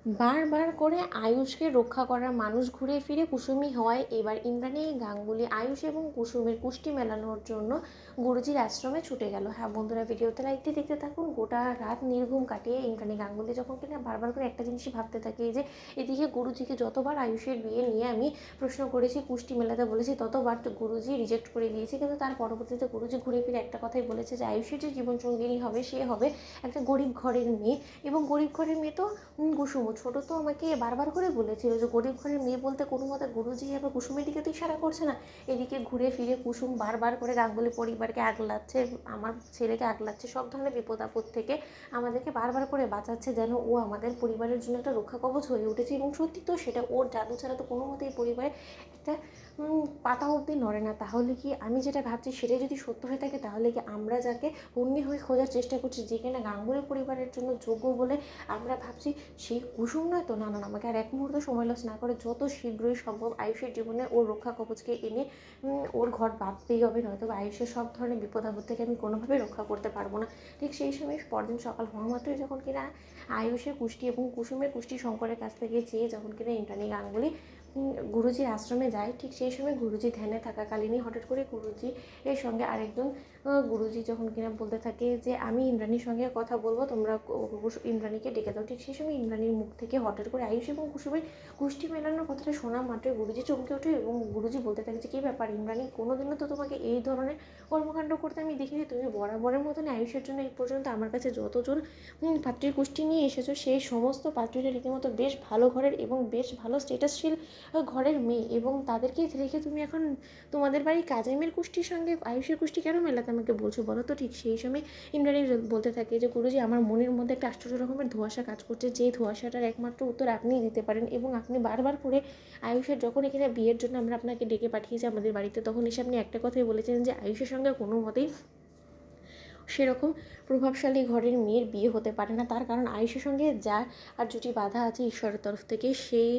বারবার করে আয়ুষকে রক্ষা করার মানুষ ঘুরে ফিরে কুসুমই হয়। এবার ইন্দ্রাণী গাঙ্গুলি আয়ুষ এবং কুসুমের কুষ্টি মেলানোর জন্য গুরুজির আশ্রমে ছুটে গেল। হ্যাঁ বন্ধুরা, ভিডিওতে লাইকতে দেখতে থাকুন। গোটা রাত নির্ঘুম কাটিয়ে ইন্দ্রাণী গাঙ্গুলি যখন কিনা বারবার করে একটা জিনিসই ভাবতে থাকে যে এদিকে গুরুজিকে যতবার আয়ুষের বিয়ে নিয়ে আমি প্রশ্ন করেছি, কুষ্টি মেলাতে বলেছি, ততবার তো গুরুজি রিজেক্ট করে দিয়েছে। কিন্তু তার পরবর্তীতে গুরুজি ঘুরে ফিরে একটা কথাই বলেছে যে আয়ুষের যে জীবনসঙ্গিনী হবে সে হবে একটা গরিব ঘরের মেয়ে। এবং গরিব ঘরের মেয়ে তো কুসুম ছোটো তো আমাকে বারবার করে বলেছিল যে গরিব ঘরের মেয়ে বলতে কোনো মতে গুরুজি আবার কুসুমের দিকে তো ইশারা করছে না। এদিকে ঘুরে ফিরে কুসুম বারবার করে গাঙ্গুলি পরিবারকে আগলাচ্ছে, আমার ছেলেকে আগলাচ্ছে, সব ধরনের বিপদ আপদ থেকে আমাদেরকে বারবার করে বাঁচাচ্ছে, যেন ও আমাদের পরিবারের জন্য একটা রক্ষা কবচ হয়ে উঠেছে। এবং সত্যি তো সেটা, ওর জাদু ছাড়া তো কোনো মতেই পরিবারে একটা পাতা অবধি নড়ে না। তাহলে কি আমি যেটা ভাবছি সেটাই যদি সত্য হয়ে থাকে, তাহলে কি আমরা যাকে অন্যি হয়ে খোঁজার চেষ্টা করছি, যে কিনা গাঙ্গুলি পরিবারের জন্য যোগ্য বলে আমরা ভাবছি, সেই কুসুম নয় তো? না না, আমাকে আর এক মুহূর্ত সময় লস না করে যত শীঘ্রই সম্ভব আয়ুষের জীবনে ওর রক্ষা কবচকে এনে ওর ঘর বাঁধতেই হবে, নয়তো আয়ুষের সব ধরনের বিপদ আপদ থেকে আমি কোনোভাবেই রক্ষা করতে পারবো না। ঠিক সেই সময় পরদিন সকাল হওয়া মাত্রই যখন কিনা আয়ুষের কুষ্টি এবং কুসুমের কুষ্টি শঙ্করের কাছ থেকে চেয়ে যখন কিনা ইন্দ্রাণী গাঙ্গুলি গুরুজির আশ্রমে যায়, ঠিক সেই সময় গুরুজি ধ্যানে থাকাকালীনই হঠাৎ করে গুরুজি এর সঙ্গে আরেকজন গুরুজি যখন কিনা বলতে থাকে যে আমি ইন্দ্রাণীর সঙ্গে কথা বলবো, তোমরা ইন্দ্রাণীকে ডেকে দাও। ঠিক সেই সময় ইন্দ্রাণীর মুখ থেকে হঠাৎ করে আয়ুষ এবং কুসুমের কুষ্টি মেলানোর কথাটা শোনা মাত্রই গুরুজি চমকে ওঠে এবং গুরুজি বলতে থাকে যে কী ব্যাপার ইন্দ্রাণী, কোনোদিনও তো তোমাকে এই ধরনের কর্মকাণ্ড করতে আমি দেখিনি। তুমি বরাবরের মতনই আয়ুষের জন্য এই পর্যন্ত আমার কাছে যতজন পাত্রীর কুষ্টি নিয়ে এসেছো, সেই সমস্ত পাত্রীরা রীতিমতো বেশ ভালো ঘরের এবং বেশ ভালো স্টেটাসশীল ঘরের মেয়ে, এবং তাদেরকে রেখে তুমি এখন তোমাদের বাড়ির কাজের মেয়ের কুষ্টির সঙ্গে আয়ুষের কুষ্টি কেন মেলাতে আমাকে বলছো বলো তো? ঠিক সেই সময় ইন্দ্রাণী বলতে থাকে যে গুরুজি, আমার মনের মধ্যে একটা আশ্চর্য রকমের ধোঁয়াশা কাজ করছে, যে ধোঁয়াশাটার একমাত্র উত্তর আপনিই দিতে পারেন। এবং আপনি বারবার করে আয়ুষের যখন এখানে বিয়ের জন্য আমরা আপনাকে ডেকে পাঠিয়েছি আমাদের বাড়িতে, তখন এসে আপনি একটা কথাই বলেছেন যে আয়ুষের সঙ্গে কোনো মতেই সেরকম প্রভাবশালী ঘরের মেয়ের বিয়ে হতে পারে না। তার কারণ আয়ুষের সঙ্গে যার আর জুটি বাঁধা আছে ঈশ্বরের তরফ থেকে, সেই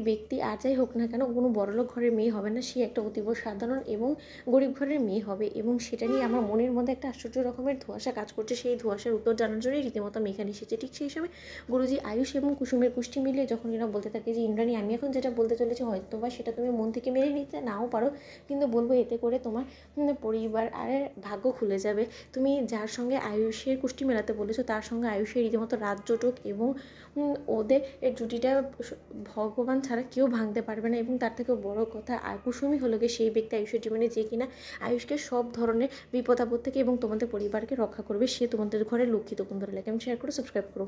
ব্যক্তি আর যাই হোক না কেন কোনো বড়লোক ঘরের মেয়ে হবে না, সে একটা অতীব সাধারণ এবং গরিব ঘরের মেয়ে হবে। এবং সেটা নিয়ে আমার মনের মধ্যে একটা আশ্চর্য রকমের ধোঁয়াশা কাজ করছে, সেই ধোঁয়াশার উত্তর জানার জন্যই রীতিমতো আমি এখানে এসেছি। ঠিক সেই সময় গুরুজি আয়ুষ এবং কুসুমের কুষ্টি মিলিয়ে যখন এরা বলতে থাকে যে ইন্দ্রাণী, আমি এখন যেটা বলতে চলেছি হয়তো বা সেটা তুমি মন থেকে মেনে নিতে নাও পারো, কিন্তু বলবো এতে করে তোমার পরিবার আর ভাগ্য খুলে যাবে। তুমি যার সঙ্গে আয়ুষের কুষ্টি মেলাতে বলেছো তার সঙ্গে আয়ুষের রীতিমতো রাত জোটক, এবং ওদের এই জুটিটা ভগবান ছাড়া কেউ ভাঙতে পারবে না। এবং তার থেকেও বড় কথা, কুসুমই হলো গিয়ে সেই ব্যক্তি আয়ুষের জীবনে যে কিনা আয়ুষকে সব ধরনের বিপদ আপদ থেকে এবং তোমাদের পরিবারকে রক্ষা করবে। সে তোমাদের ঘরে লক্ষ্মী। তো বন্ধুরা, লাইক এবং শেয়ার করো, সাবস্ক্রাইব করো।